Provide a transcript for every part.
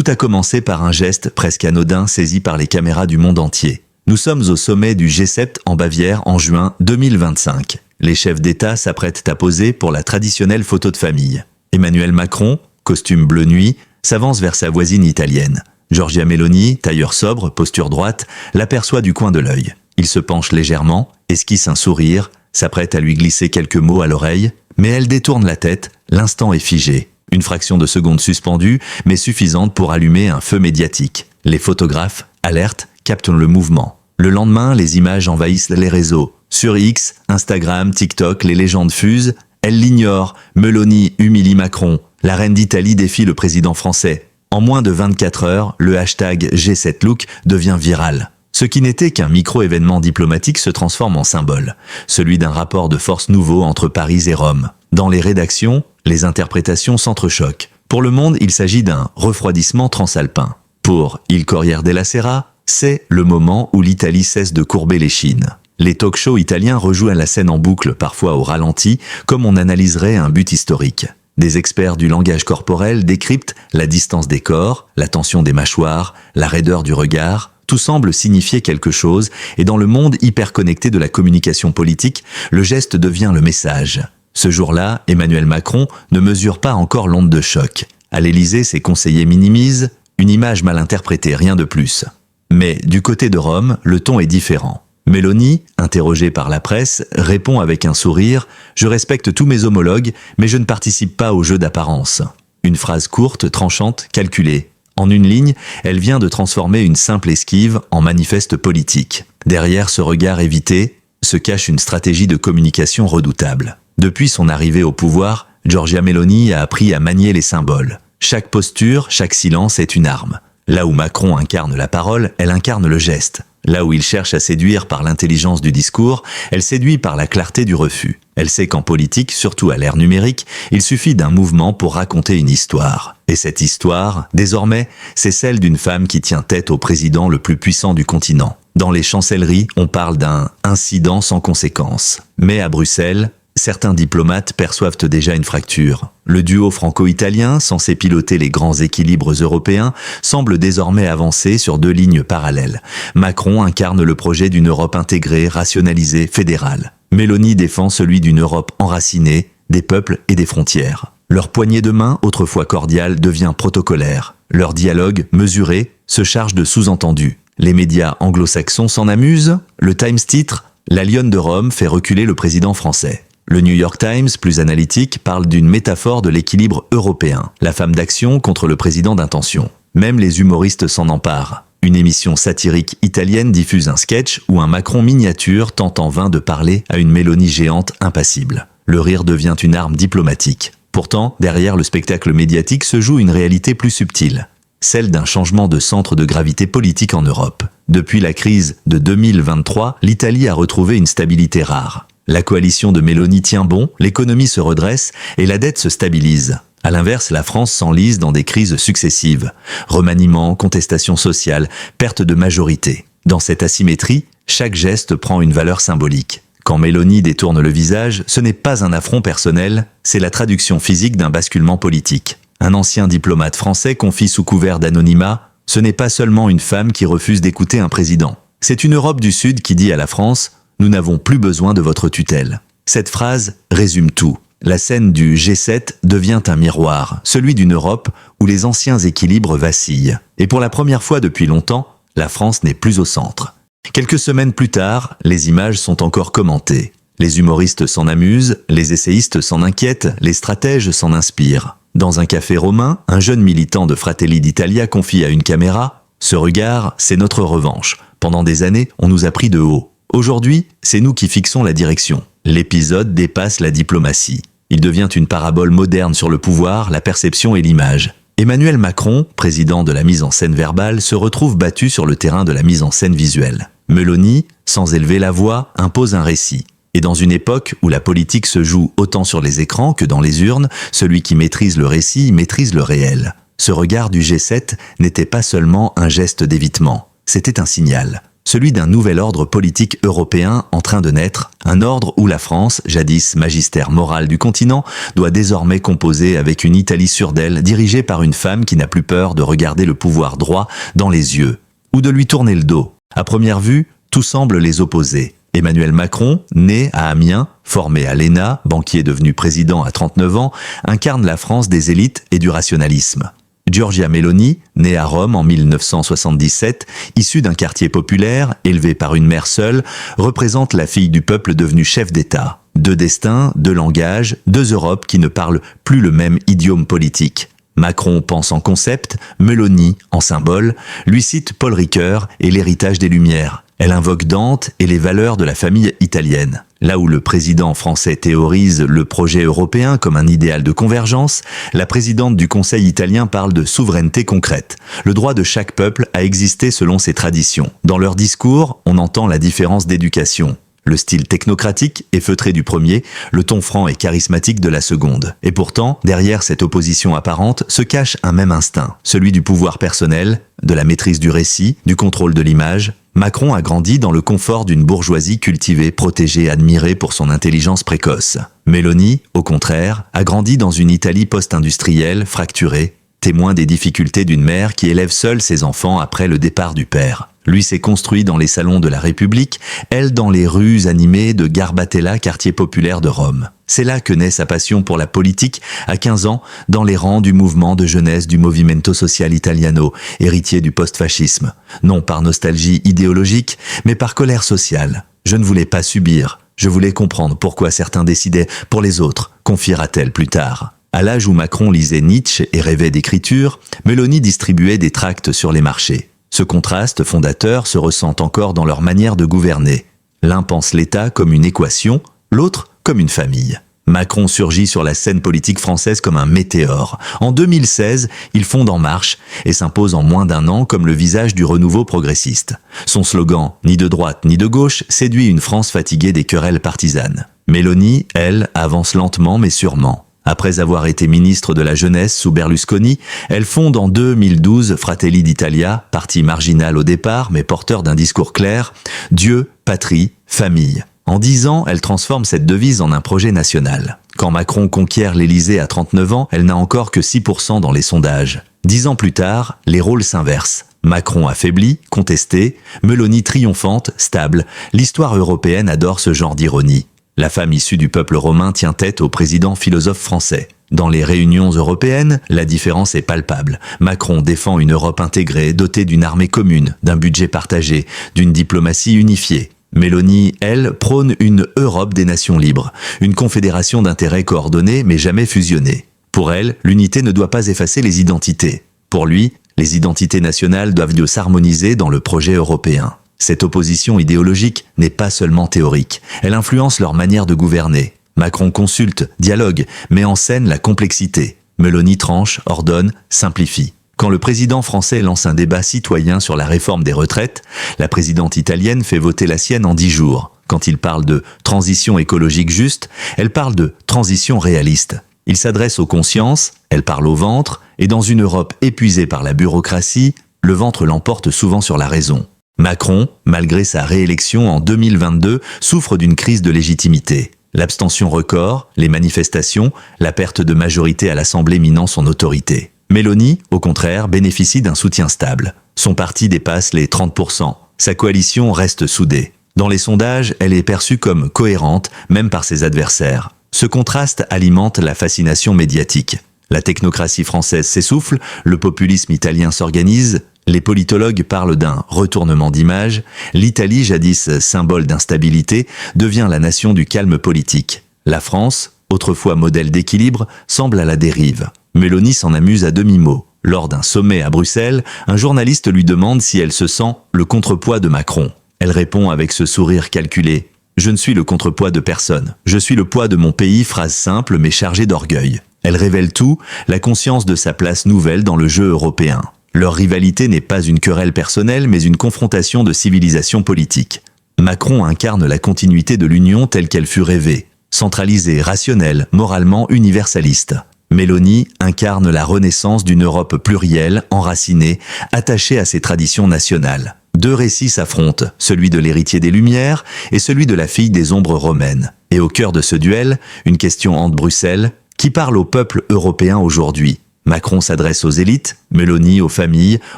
Tout a commencé par un geste presque anodin saisi par les caméras du monde entier. Nous sommes au sommet du G7 en Bavière en juin 2025. Les chefs d'État s'apprêtent à poser pour la traditionnelle photo de famille. Emmanuel Macron, costume bleu nuit, s'avance vers sa voisine italienne. Giorgia Meloni, tailleur sobre, posture droite, l'aperçoit du coin de l'œil. Il se penche légèrement, esquisse un sourire, s'apprête à lui glisser quelques mots à l'oreille, mais elle détourne la tête, l'instant est figé. Une fraction de seconde suspendue, mais suffisante pour allumer un feu médiatique. Les photographes, alertes, captent le mouvement. Le lendemain, les images envahissent les réseaux. Sur X, Instagram, TikTok, les légendes fusent. Elle l'ignore, Meloni humilie Macron. La reine d'Italie défie le président français. En moins de 24 heures, le hashtag G7Look devient viral. Ce qui n'était qu'un micro-événement diplomatique se transforme en symbole, celui d'un rapport de force nouveau entre Paris et Rome. Dans les rédactions, les interprétations s'entrechoquent. Pour Le Monde, il s'agit d'un refroidissement transalpin. Pour Il Corriere della Sera, c'est le moment où l'Italie cesse de courber les chines. Les talk-shows italiens rejouent la scène en boucle, parfois au ralenti, comme on analyserait un but historique. Des experts du langage corporel décryptent la distance des corps, la tension des mâchoires, la raideur du regard. Tout semble signifier quelque chose, et dans le monde hyper connecté de la communication politique, le geste devient le message. Ce jour-là, Emmanuel Macron ne mesure pas encore l'onde de choc. À l'Élysée, ses conseillers minimisent, une image mal interprétée, rien de plus. Mais du côté de Rome, le ton est différent. Meloni, interrogée par la presse, répond avec un sourire « Je respecte tous mes homologues, mais je ne participe pas au jeu d'apparence ». Une phrase courte, tranchante, calculée. En une ligne, elle vient de transformer une simple esquive en manifeste politique. Derrière ce regard évité, se cache une stratégie de communication redoutable. Depuis son arrivée au pouvoir, Giorgia Meloni a appris à manier les symboles. Chaque posture, chaque silence est une arme. Là où Macron incarne la parole, elle incarne le geste. Là où il cherche à séduire par l'intelligence du discours, elle séduit par la clarté du refus. Elle sait qu'en politique, surtout à l'ère numérique, il suffit d'un mouvement pour raconter une histoire. Et cette histoire, désormais, c'est celle d'une femme qui tient tête au président le plus puissant du continent. Dans les chancelleries, on parle d'un incident sans conséquence. Mais à Bruxelles, certains diplomates perçoivent déjà une fracture. Le duo franco-italien, censé piloter les grands équilibres européens, semble désormais avancer sur deux lignes parallèles. Macron incarne le projet d'une Europe intégrée, rationalisée, fédérale. Meloni défend celui d'une Europe enracinée, des peuples et des frontières. Leur poignée de main, autrefois cordiale, devient protocolaire. Leur dialogue, mesuré, se charge de sous-entendus. Les médias anglo-saxons s'en amusent. Le Times titre « La lionne de Rome fait reculer le président français ». Le New York Times, plus analytique, parle d'une métaphore de l'équilibre européen, la femme d'action contre le président d'intention. Même les humoristes s'en emparent. Une émission satirique italienne diffuse un sketch où un Macron miniature tente en vain de parler à une Meloni géante impassible. Le rire devient une arme diplomatique. Pourtant, derrière le spectacle médiatique se joue une réalité plus subtile, celle d'un changement de centre de gravité politique en Europe. Depuis la crise de 2023, l'Italie a retrouvé une stabilité rare. La coalition de Meloni tient bon, l'économie se redresse et la dette se stabilise. À l'inverse, la France s'enlise dans des crises successives. Remaniement, contestation sociale, perte de majorité. Dans cette asymétrie, chaque geste prend une valeur symbolique. Quand Meloni détourne le visage, ce n'est pas un affront personnel, c'est la traduction physique d'un basculement politique. Un ancien diplomate français confie sous couvert d'anonymat « Ce n'est pas seulement une femme qui refuse d'écouter un président. C'est une Europe du Sud qui dit à la France « Nous n'avons plus besoin de votre tutelle ». Cette phrase résume tout. La scène du G7 devient un miroir, celui d'une Europe où les anciens équilibres vacillent. Et pour la première fois depuis longtemps, la France n'est plus au centre. Quelques semaines plus tard, les images sont encore commentées. Les humoristes s'en amusent, les essayistes s'en inquiètent, les stratèges s'en inspirent. Dans un café romain, un jeune militant de Fratelli d'Italia confie à une caméra « Ce regard, c'est notre revanche. Pendant des années, on nous a pris de haut. Aujourd'hui, c'est nous qui fixons la direction. » L'épisode dépasse la diplomatie. Il devient une parabole moderne sur le pouvoir, la perception et l'image. Emmanuel Macron, président de la mise en scène verbale, se retrouve battu sur le terrain de la mise en scène visuelle. Meloni, sans élever la voix, impose un récit. Et dans une époque où la politique se joue autant sur les écrans que dans les urnes, celui qui maîtrise le récit maîtrise le réel. Ce regard du G7 n'était pas seulement un geste d'évitement, c'était un signal. celui d'un nouvel ordre politique européen en train de naître, un ordre où la France, jadis magistère moral du continent, doit désormais composer avec une Italie sûre d'elle, dirigée par une femme qui n'a plus peur de regarder le pouvoir droit dans les yeux, ou de lui tourner le dos. À première vue, tout semble les opposer. Emmanuel Macron, né à Amiens, formé à l'ENA, banquier devenu président à 39 ans, incarne la France des élites et du rationalisme. Giorgia Meloni, née à Rome en 1977, issue d'un quartier populaire, élevée par une mère seule, représente la fille du peuple devenue chef d'État. Deux destins, deux langages, deux Europes qui ne parlent plus le même idiome politique. Macron pense en concept, Meloni en symbole, lui cite Paul Ricoeur et l'héritage des Lumières. Elle invoque Dante et les valeurs de la famille italienne. Là où le président français théorise le projet européen comme un idéal de convergence, la présidente du Conseil italien parle de souveraineté concrète, le droit de chaque peuple à exister selon ses traditions. Dans leur discours, on entend la différence d'éducation. Le style technocratique et feutré du premier, le ton franc et charismatique de la seconde. Et pourtant, derrière cette opposition apparente se cache un même instinct, celui du pouvoir personnel, de la maîtrise du récit, du contrôle de l'image. Macron a grandi dans le confort d'une bourgeoisie cultivée, protégée, admirée pour son intelligence précoce. Meloni, au contraire, a grandi dans une Italie post-industrielle, fracturée, témoin des difficultés d'une mère qui élève seule ses enfants après le départ du père. Lui s'est construit dans les salons de la République, elle dans les rues animées de Garbatella, quartier populaire de Rome. C'est là que naît sa passion pour la politique, à 15 ans, dans les rangs du mouvement de jeunesse du Movimento Social Italiano, héritier du post-fascisme. Non par nostalgie idéologique, mais par colère sociale. Je ne voulais pas subir, je voulais comprendre pourquoi certains décidaient pour les autres, confiera-t-elle plus tard. À l'âge où Macron lisait Nietzsche et rêvait d'écriture, Meloni distribuait des tracts sur les marchés. Ce contraste fondateur se ressent encore dans leur manière de gouverner. L'un pense l'État comme une équation, l'autre comme une famille. Macron surgit sur la scène politique française comme un météore. En 2016, il fonde En Marche et s'impose en moins d'un an comme le visage du renouveau progressiste. Son slogan « Ni de droite ni de gauche » séduit une France fatiguée des querelles partisanes. Meloni, elle, avance lentement mais sûrement. Après avoir été ministre de la Jeunesse sous Berlusconi, elle fonde en 2012 Fratelli d'Italia, parti marginal au départ mais porteur d'un discours clair, Dieu, patrie, famille. En 10 ans, elle transforme cette devise en un projet national. Quand Macron conquiert l'Élysée à 39 ans, elle n'a encore que 6% dans les sondages. 10 ans plus tard, les rôles s'inversent. Macron affaibli, contesté, Meloni triomphante, stable. L'histoire européenne adore ce genre d'ironie. La femme issue du peuple romain tient tête au président philosophe français. Dans les réunions européennes, la différence est palpable. Macron défend une Europe intégrée, dotée d'une armée commune, d'un budget partagé, d'une diplomatie unifiée. Meloni, elle, prône une Europe des nations libres, une confédération d'intérêts coordonnés mais jamais fusionnés. Pour elle, l'unité ne doit pas effacer les identités. Pour lui, les identités nationales doivent s'harmoniser dans le projet européen. Cette opposition idéologique n'est pas seulement théorique, elle influence leur manière de gouverner. Macron consulte, dialogue, met en scène la complexité. Meloni tranche, ordonne, simplifie. Quand le président français lance un débat citoyen sur la réforme des retraites, la présidente italienne fait voter la sienne en 10 jours. Quand il parle de transition écologique juste, elle parle de transition réaliste. Il s'adresse aux consciences, elle parle au ventre, et dans une Europe épuisée par la bureaucratie, le ventre l'emporte souvent sur la raison. Macron, malgré sa réélection en 2022, souffre d'une crise de légitimité. L'abstention record, les manifestations, la perte de majorité à l'Assemblée minant son autorité. Meloni, au contraire, bénéficie d'un soutien stable. Son parti dépasse les 30%. Sa coalition reste soudée. Dans les sondages, elle est perçue comme cohérente, même par ses adversaires. Ce contraste alimente la fascination médiatique. La technocratie française s'essouffle, le populisme italien s'organise, les politologues parlent d'un retournement d'image, l'Italie, jadis symbole d'instabilité, devient la nation du calme politique. La France, autrefois modèle d'équilibre, semble à la dérive. Meloni s'en amuse à demi-mot. Lors d'un sommet à Bruxelles, un journaliste lui demande si elle se sent le contrepoids de Macron. Elle répond avec ce sourire calculé. « Je ne suis le contrepoids de personne. Je suis le poids de mon pays », phrase simple mais chargée d'orgueil. Elle révèle tout, la conscience de sa place nouvelle dans le jeu européen. Leur rivalité n'est pas une querelle personnelle, mais une confrontation de civilisation politique. Macron incarne la continuité de l'Union telle qu'elle fut rêvée, centralisée, rationnelle, moralement universaliste. Meloni incarne la renaissance d'une Europe plurielle, enracinée, attachée à ses traditions nationales. Deux récits s'affrontent, celui de l'héritier des Lumières et celui de la fille des ombres romaines. Et au cœur de ce duel, une question hante Bruxelles, qui parle au peuple européen aujourd'hui? Macron s'adresse aux élites, Mélanie aux familles,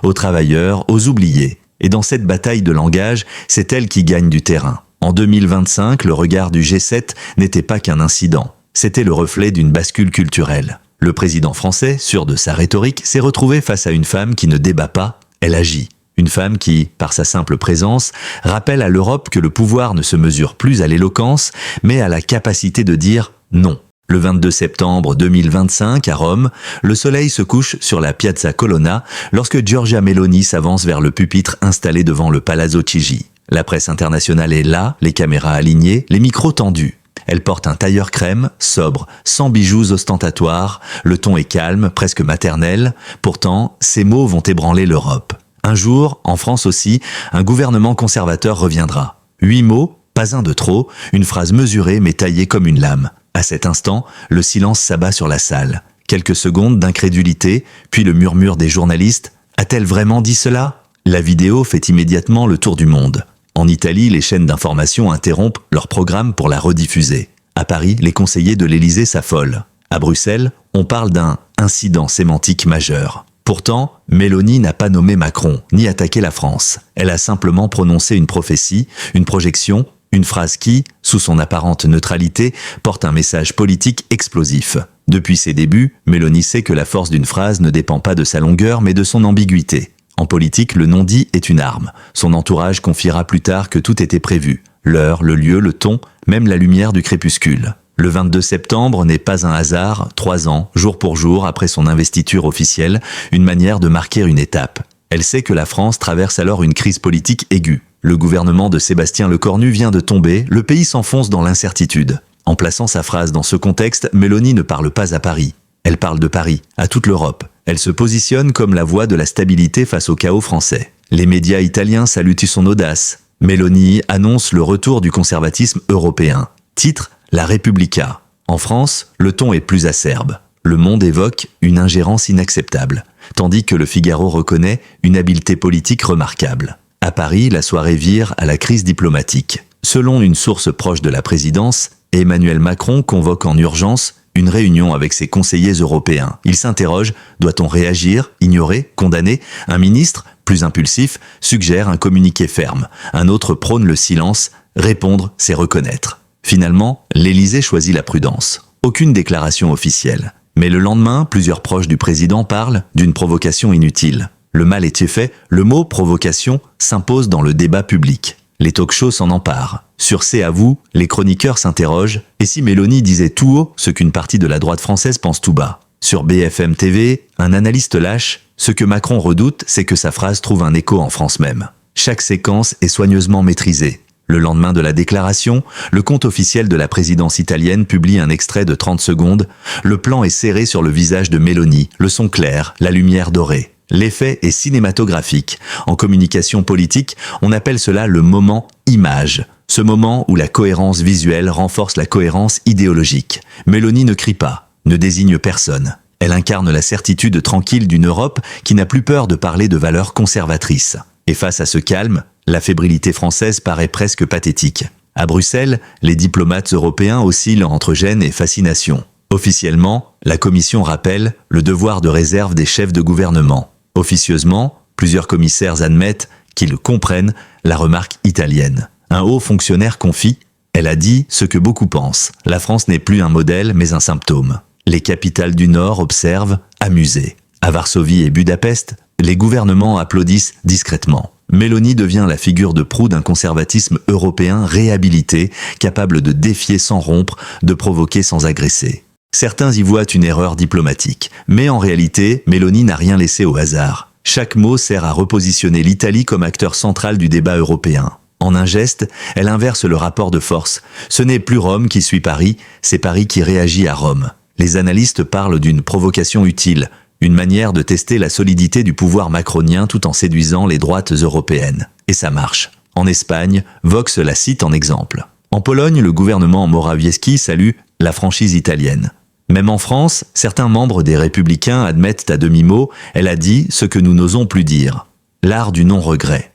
aux travailleurs, aux oubliés. Et dans cette bataille de langage, c'est elle qui gagne du terrain. En 2025, le regard du G7 n'était pas qu'un incident. C'était le reflet d'une bascule culturelle. Le président français, sûr de sa rhétorique, s'est retrouvé face à une femme qui ne débat pas, elle agit. Une femme qui, par sa simple présence, rappelle à l'Europe que le pouvoir ne se mesure plus à l'éloquence, mais à la capacité de dire non. Le 22 septembre 2025, à Rome, le soleil se couche sur la Piazza Colonna lorsque Giorgia Meloni s'avance vers le pupitre installé devant le Palazzo Chigi. La presse internationale est là, les caméras alignées, les micros tendus. Elle porte un tailleur crème, sobre, sans bijoux ostentatoires, le ton est calme, presque maternel. Pourtant, ces mots vont ébranler l'Europe. Un jour, en France aussi, un gouvernement conservateur reviendra. 8 mots, pas un de trop, une phrase mesurée mais taillée comme une lame. À cet instant, le silence s'abat sur la salle. Quelques secondes d'incrédulité, puis le murmure des journalistes. A-t-elle vraiment dit cela? La vidéo fait immédiatement le tour du monde. En Italie, les chaînes d'information interrompent leur programme pour la rediffuser. À Paris, les conseillers de l'Élysée s'affolent. À Bruxelles, on parle d'un incident sémantique majeur. Pourtant, Mélanie n'a pas nommé Macron, ni attaqué la France. Elle a simplement prononcé une prophétie, une projection, une phrase qui, sous son apparente neutralité, porte un message politique explosif. Depuis ses débuts, Mélanie sait que la force d'une phrase ne dépend pas de sa longueur mais de son ambiguïté. En politique, le non-dit est une arme. Son entourage confiera plus tard que tout était prévu. L'heure, le lieu, le ton, même la lumière du crépuscule. Le 22 septembre n'est pas un hasard, 3 ans, jour pour jour après son investiture officielle, une manière de marquer une étape. Elle sait que la France traverse alors une crise politique aiguë. Le gouvernement de Sébastien Lecornu vient de tomber, le pays s'enfonce dans l'incertitude. En plaçant sa phrase dans ce contexte, Mélanie ne parle pas à Paris. Elle parle de Paris, à toute l'Europe. Elle se positionne comme la voix de la stabilité face au chaos français. Les médias italiens saluent son audace. Mélanie annonce le retour du conservatisme européen. Titre « La Repubblica ». En France, le ton est plus acerbe. Le Monde évoque une ingérence inacceptable, tandis que le Figaro reconnaît une habileté politique remarquable. À Paris, la soirée vire à la crise diplomatique. Selon une source proche de la présidence, Emmanuel Macron convoque en urgence une réunion avec ses conseillers européens. Il s'interroge, doit-on réagir, ignorer, condamner? Un ministre, plus impulsif, suggère un communiqué ferme. Un autre prône le silence, répondre, c'est reconnaître. Finalement, l'Élysée choisit la prudence. Aucune déclaration officielle. Mais le lendemain, plusieurs proches du président parlent d'une provocation inutile. Le mal est fait, le mot « provocation » s'impose dans le débat public. Les talk-shows s'en emparent. Sur C'est à vous, les chroniqueurs s'interrogent « Et si Mélanie disait tout haut ce qu'une partie de la droite française pense tout bas ?» Sur BFM TV, un analyste lâche « Ce que Macron redoute, c'est que sa phrase trouve un écho en France même. » Chaque séquence est soigneusement maîtrisée. Le lendemain de la déclaration, le compte officiel de la présidence italienne publie un extrait de 30 secondes. Le plan est serré sur le visage de Mélanie, le son clair, la lumière dorée. L'effet est cinématographique. En communication politique, on appelle cela le moment image. Ce moment où la cohérence visuelle renforce la cohérence idéologique. Mélanie ne crie pas, ne désigne personne. Elle incarne la certitude tranquille d'une Europe qui n'a plus peur de parler de valeurs conservatrices. Et face à ce calme, la fébrilité française paraît presque pathétique. À Bruxelles, les diplomates européens oscillent entre gêne et fascination. Officiellement, la Commission rappelle le devoir de réserve des chefs de gouvernement. Officieusement, plusieurs commissaires admettent qu'ils comprennent la remarque italienne. Un haut fonctionnaire confie « Elle a dit ce que beaucoup pensent. La France n'est plus un modèle, mais un symptôme. » Les capitales du Nord observent, amusées. À Varsovie et Budapest, les gouvernements applaudissent discrètement. Mélanie devient la figure de proue d'un conservatisme européen réhabilité, capable de défier sans rompre, de provoquer sans agresser. Certains y voient une erreur diplomatique, mais en réalité, Mélanie n'a rien laissé au hasard. Chaque mot sert à repositionner l'Italie comme acteur central du débat européen. En un geste, elle inverse le rapport de force. Ce n'est plus Rome qui suit Paris, c'est Paris qui réagit à Rome. Les analystes parlent d'une provocation utile, une manière de tester la solidité du pouvoir macronien tout en séduisant les droites européennes. Et ça marche. En Espagne, Vox la cite en exemple. En Pologne, le gouvernement Morawiecki salue la franchise italienne. Même en France, certains membres des Républicains admettent à demi-mot « Elle a dit ce que nous n'osons plus dire ». L'art du non-regret.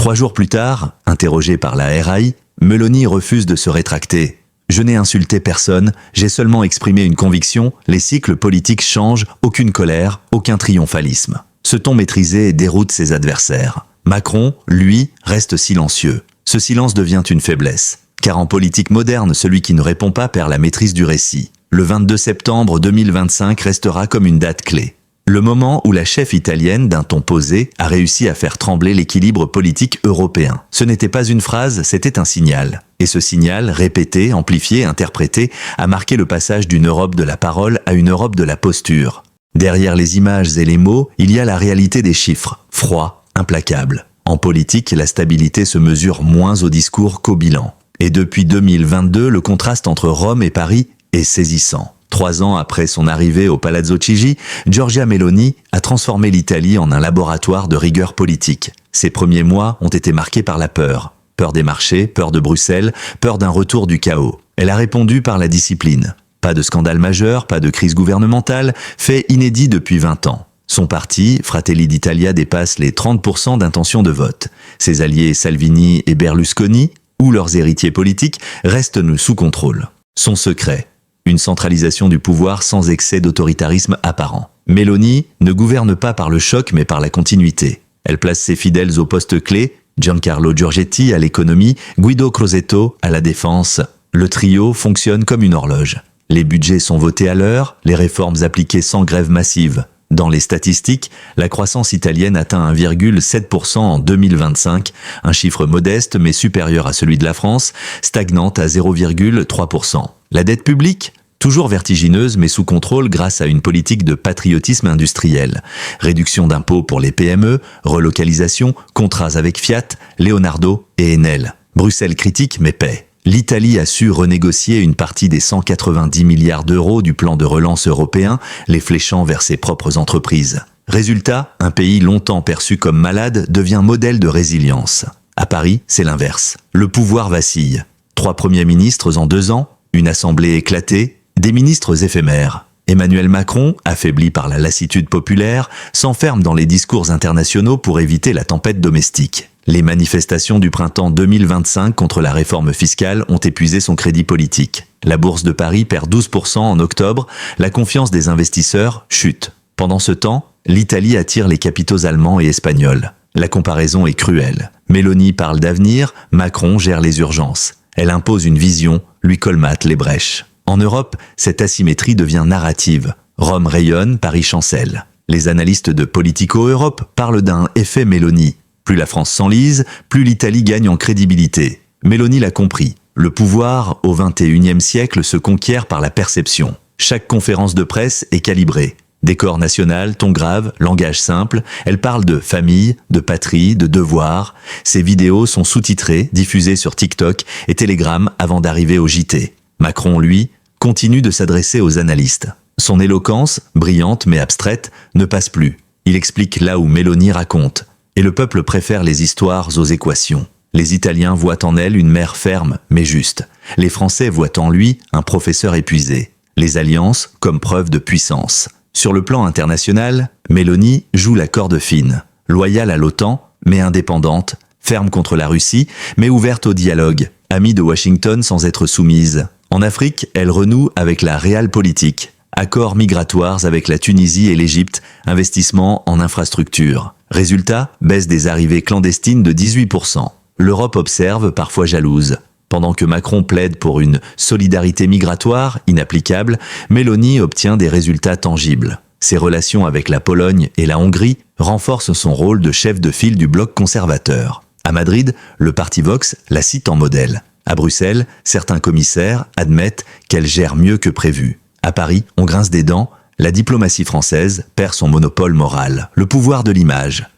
3 jours plus tard, interrogée par la RAI, Meloni refuse de se rétracter. « Je n'ai insulté personne, j'ai seulement exprimé une conviction, les cycles politiques changent, aucune colère, aucun triomphalisme. » Ce ton maîtrisé déroute ses adversaires. Macron, lui, reste silencieux. Ce silence devient une faiblesse. Car en politique moderne, celui qui ne répond pas perd la maîtrise du récit. Le 22 septembre 2025 restera comme une date clé. Le moment où la chef italienne, d'un ton posé, a réussi à faire trembler l'équilibre politique européen. Ce n'était pas une phrase, c'était un signal. Et ce signal, répété, amplifié, interprété, a marqué le passage d'une Europe de la parole à une Europe de la posture. Derrière les images et les mots, il y a la réalité des chiffres, froid, implacable. En politique, la stabilité se mesure moins au discours qu'au bilan. Et depuis 2022, le contraste entre Rome et Paris est saisissant. 3 ans après son arrivée au Palazzo Chigi, Giorgia Meloni a transformé l'Italie en un laboratoire de rigueur politique. Ses premiers mois ont été marqués par la peur. Peur des marchés, peur de Bruxelles, peur d'un retour du chaos. Elle a répondu par la discipline. Pas de scandale majeur, pas de crise gouvernementale, fait inédit depuis 20 ans. Son parti, Fratelli d'Italia, dépasse les 30% d'intention de vote. Ses alliés Salvini et Berlusconi, ou leurs héritiers politiques, restent sous contrôle. Son secret, une centralisation du pouvoir sans excès d'autoritarisme apparent. Meloni ne gouverne pas par le choc mais par la continuité. Elle place ses fidèles aux postes clés, Giancarlo Giorgetti à l'économie, Guido Crosetto à la défense. Le trio fonctionne comme une horloge. Les budgets sont votés à l'heure, les réformes appliquées sans grève massive. Dans les statistiques, la croissance italienne atteint 1,7% en 2025, un chiffre modeste mais supérieur à celui de la France, stagnante à 0,3%. La dette publique, toujours vertigineuse mais sous contrôle grâce à une politique de patriotisme industriel. Réduction d'impôts pour les PME, relocalisation, contrats avec Fiat, Leonardo et Enel. Bruxelles critique mais paie. L'Italie a su renégocier une partie des 190 milliards d'euros du plan de relance européen, les fléchant vers ses propres entreprises. Résultat, un pays longtemps perçu comme malade devient modèle de résilience. À Paris, c'est l'inverse. Le pouvoir vacille. 3 premiers ministres en 2 ans, une assemblée éclatée, des ministres éphémères. Emmanuel Macron, affaibli par la lassitude populaire, s'enferme dans les discours internationaux pour éviter la tempête domestique. Les manifestations du printemps 2025 contre la réforme fiscale ont épuisé son crédit politique. La bourse de Paris perd 12% en octobre, la confiance des investisseurs chute. Pendant ce temps, l'Italie attire les capitaux allemands et espagnols. La comparaison est cruelle. Meloni parle d'avenir, Macron gère les urgences. Elle impose une vision, lui colmate les brèches. En Europe, cette asymétrie devient narrative. Rome rayonne, Paris chancelle. Les analystes de Politico Europe parlent d'un effet Meloni. Plus la France s'enlise, plus l'Italie gagne en crédibilité. Meloni l'a compris. Le pouvoir, au XXIe siècle, se conquiert par la perception. Chaque conférence de presse est calibrée. Décor national, ton grave, langage simple, elle parle de famille, de patrie, de devoir. Ses vidéos sont sous-titrées, diffusées sur TikTok et Telegram avant d'arriver au JT. Macron, lui, continue de s'adresser aux analystes. Son éloquence, brillante mais abstraite, ne passe plus. Il explique là où Meloni raconte. Et le peuple préfère les histoires aux équations. Les Italiens voient en elle une mère ferme mais juste. Les Français voient en lui un professeur épuisé. Les alliances comme preuve de puissance. Sur le plan international, Meloni joue la corde fine. Loyale à l'OTAN, mais indépendante. Ferme contre la Russie, mais ouverte au dialogue. Amie de Washington sans être soumise. En Afrique, elle renoue avec la realpolitik. Accords migratoires avec la Tunisie et l'Égypte, investissement en infrastructures. Résultat, baisse des arrivées clandestines de 18%. L'Europe observe, parfois jalouse. Pendant que Macron plaide pour une solidarité migratoire inapplicable, Meloni obtient des résultats tangibles. Ses relations avec la Pologne et la Hongrie renforcent son rôle de chef de file du bloc conservateur. À Madrid, le parti Vox la cite en modèle. À Bruxelles, certains commissaires admettent qu'elle gère mieux que prévu. À Paris, on grince des dents, la diplomatie française perd son monopole moral, le pouvoir de l'image.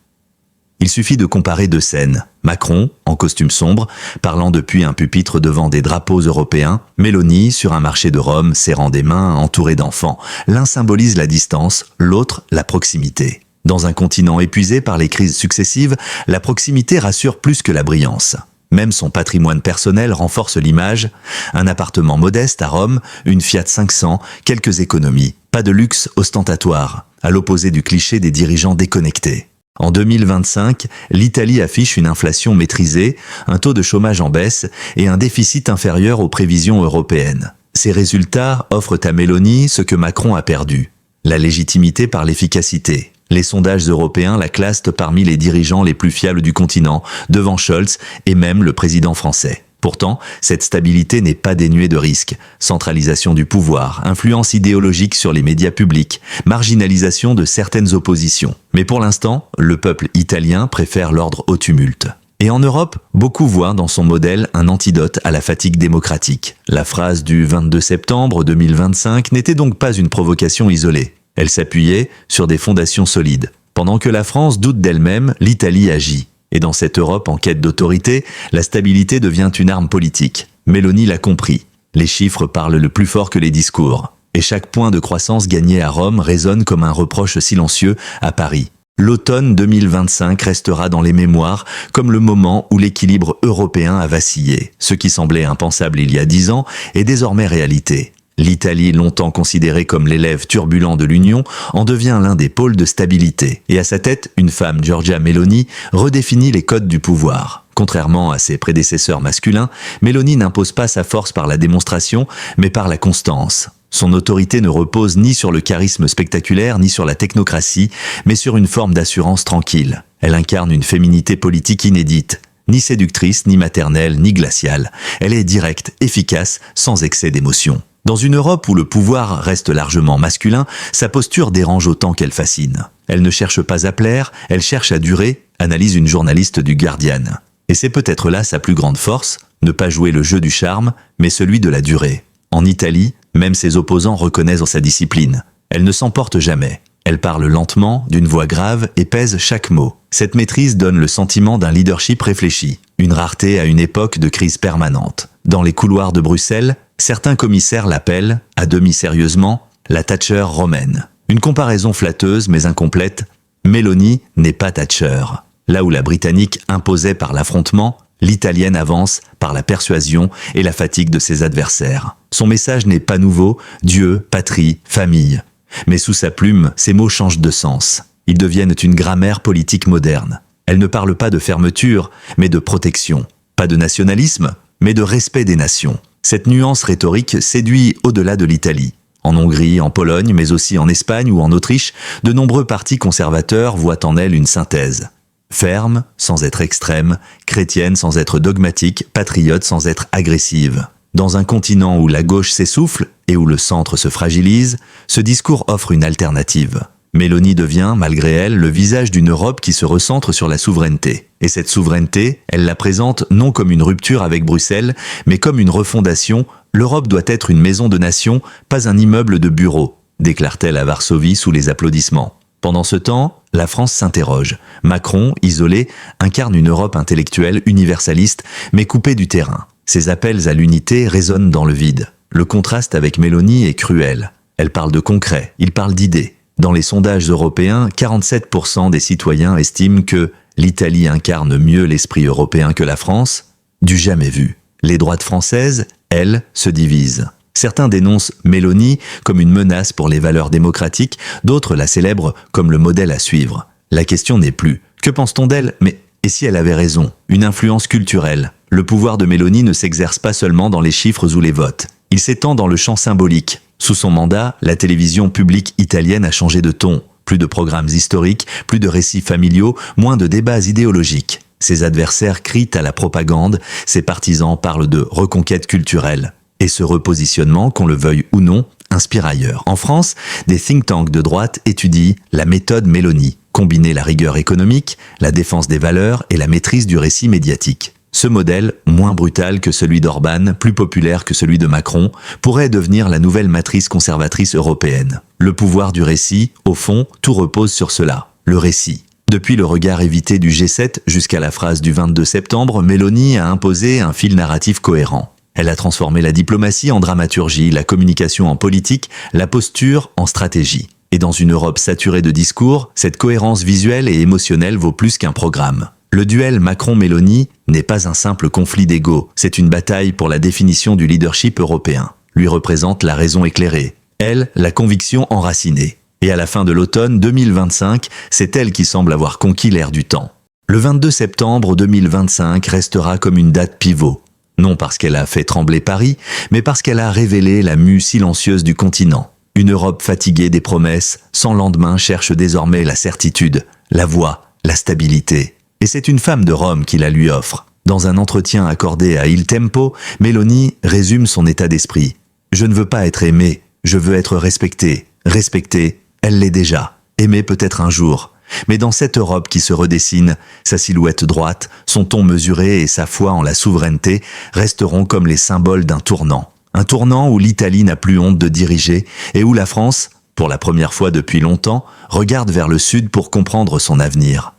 Il suffit de comparer 2 scènes. Macron, en costume sombre, parlant depuis un pupitre devant des drapeaux européens, Meloni sur un marché de Rome serrant des mains entourée d'enfants. L'un symbolise la distance, l'autre la proximité. Dans un continent épuisé par les crises successives, la proximité rassure plus que la brillance. Même son patrimoine personnel renforce l'image. Un appartement modeste à Rome, une Fiat 500, quelques économies. Pas de luxe ostentatoire, à l'opposé du cliché des dirigeants déconnectés. En 2025, l'Italie affiche une inflation maîtrisée, un taux de chômage en baisse et un déficit inférieur aux prévisions européennes. Ces résultats offrent à Meloni ce que Macron a perdu: la légitimité par l'efficacité. Les sondages européens la classent parmi les dirigeants les plus fiables du continent, devant Scholz et même le président français. Pourtant, cette stabilité n'est pas dénuée de risques. Centralisation du pouvoir, influence idéologique sur les médias publics, marginalisation de certaines oppositions. Mais pour l'instant, le peuple italien préfère l'ordre au tumulte. Et en Europe, beaucoup voient dans son modèle un antidote à la fatigue démocratique. La phrase du 22 septembre 2025 n'était donc pas une provocation isolée. Elle s'appuyait sur des fondations solides. Pendant que la France doute d'elle-même, l'Italie agit. Et dans cette Europe en quête d'autorité, la stabilité devient une arme politique. Meloni l'a compris. Les chiffres parlent le plus fort que les discours. Et chaque point de croissance gagné à Rome résonne comme un reproche silencieux à Paris. L'automne 2025 restera dans les mémoires comme le moment où l'équilibre européen a vacillé. Ce qui semblait impensable il y a 10 ans est désormais réalité. L'Italie, longtemps considérée comme l'élève turbulent de l'Union, en devient l'un des pôles de stabilité. Et à sa tête, une femme, Giorgia Meloni, redéfinit les codes du pouvoir. Contrairement à ses prédécesseurs masculins, Meloni n'impose pas sa force par la démonstration, mais par la constance. Son autorité ne repose ni sur le charisme spectaculaire, ni sur la technocratie, mais sur une forme d'assurance tranquille. Elle incarne une féminité politique inédite. Ni séductrice, ni maternelle, ni glaciale. Elle est directe, efficace, sans excès d'émotion. Dans une Europe où le pouvoir reste largement masculin, sa posture dérange autant qu'elle fascine. Elle ne cherche pas à plaire, elle cherche à durer, analyse une journaliste du Guardian. Et c'est peut-être là sa plus grande force, ne pas jouer le jeu du charme, mais celui de la durée. En Italie, même ses opposants reconnaissent sa discipline. Elle ne s'emporte jamais. Elle parle lentement, d'une voix grave et pèse chaque mot. Cette maîtrise donne le sentiment d'un leadership réfléchi, une rareté à une époque de crise permanente. Dans les couloirs de Bruxelles, certains commissaires l'appellent, à demi sérieusement, la Thatcher romaine. Une comparaison flatteuse mais incomplète. Meloni n'est pas Thatcher. Là où la Britannique imposait par l'affrontement, l'Italienne avance par la persuasion et la fatigue de ses adversaires. Son message n'est pas nouveau: Dieu, patrie, famille. Mais sous sa plume, ces mots changent de sens. Ils deviennent une grammaire politique moderne. Elle ne parle pas de fermeture, mais de protection. Pas de nationalisme, mais de respect des nations. Cette nuance rhétorique séduit au-delà de l'Italie. En Hongrie, en Pologne, mais aussi en Espagne ou en Autriche, de nombreux partis conservateurs voient en elle une synthèse. Ferme, sans être extrême, chrétienne sans être dogmatique, patriote sans être agressive. Dans un continent où la gauche s'essouffle et où le centre se fragilise, ce discours offre une alternative. Meloni devient, malgré elle, le visage d'une Europe qui se recentre sur la souveraineté. Et cette souveraineté, elle la présente non comme une rupture avec Bruxelles, mais comme une refondation. L'Europe doit être une maison de nation, pas un immeuble de bureaux, déclare-t-elle à Varsovie sous les applaudissements. Pendant ce temps, la France s'interroge. Macron, isolé, incarne une Europe intellectuelle, universaliste, mais coupée du terrain. Ses appels à l'unité résonnent dans le vide. Le contraste avec Meloni est cruel. Elle parle de concret, il parle d'idées. Dans les sondages européens, 47% des citoyens estiment que l'Italie incarne mieux l'esprit européen que la France. Du jamais vu. Les droites françaises, elles, se divisent. Certains dénoncent Meloni comme une menace pour les valeurs démocratiques, d'autres la célèbrent comme le modèle à suivre. La question n'est plus « que pense-t-on d'elle ?» mais « et si elle avait raison ?» Une influence culturelle. Le pouvoir de Meloni ne s'exerce pas seulement dans les chiffres ou les votes. Il s'étend dans le champ symbolique. Sous son mandat, la télévision publique italienne a changé de ton. Plus de programmes historiques, plus de récits familiaux, moins de débats idéologiques. Ses adversaires crient à la propagande, ses partisans parlent de reconquête culturelle. Et ce repositionnement, qu'on le veuille ou non, inspire ailleurs. En France, des think tanks de droite étudient la méthode Meloni, combiner la rigueur économique, la défense des valeurs et la maîtrise du récit médiatique. Ce modèle, moins brutal que celui d'Orban, plus populaire que celui de Macron, pourrait devenir la nouvelle matrice conservatrice européenne. Le pouvoir du récit, au fond, tout repose sur cela. Le récit. Depuis le regard évité du G7 jusqu'à la phrase du 22 septembre, Meloni a imposé un fil narratif cohérent. Elle a transformé la diplomatie en dramaturgie, la communication en politique, la posture en stratégie. Et dans une Europe saturée de discours, cette cohérence visuelle et émotionnelle vaut plus qu'un programme. Le duel Macron-Meloni n'est pas un simple conflit d'ego, c'est une bataille pour la définition du leadership européen. Lui représente la raison éclairée, elle, la conviction enracinée. Et à la fin de l'automne 2025, c'est elle qui semble avoir conquis l'air du temps. Le 22 septembre 2025 restera comme une date pivot. Non parce qu'elle a fait trembler Paris, mais parce qu'elle a révélé la mue silencieuse du continent. Une Europe fatiguée des promesses, sans lendemain, cherche désormais la certitude, la voie, la stabilité. Et c'est une femme de Rome qui la lui offre. Dans un entretien accordé à Il Tempo, Meloni résume son état d'esprit. « Je ne veux pas être aimée, je veux être respectée. Respectée, elle l'est déjà. Aimée peut-être un jour. Mais dans cette Europe qui se redessine, sa silhouette droite, son ton mesuré et sa foi en la souveraineté resteront comme les symboles d'un tournant. Un tournant où l'Italie n'a plus honte de diriger et où la France, pour la première fois depuis longtemps, regarde vers le sud pour comprendre son avenir.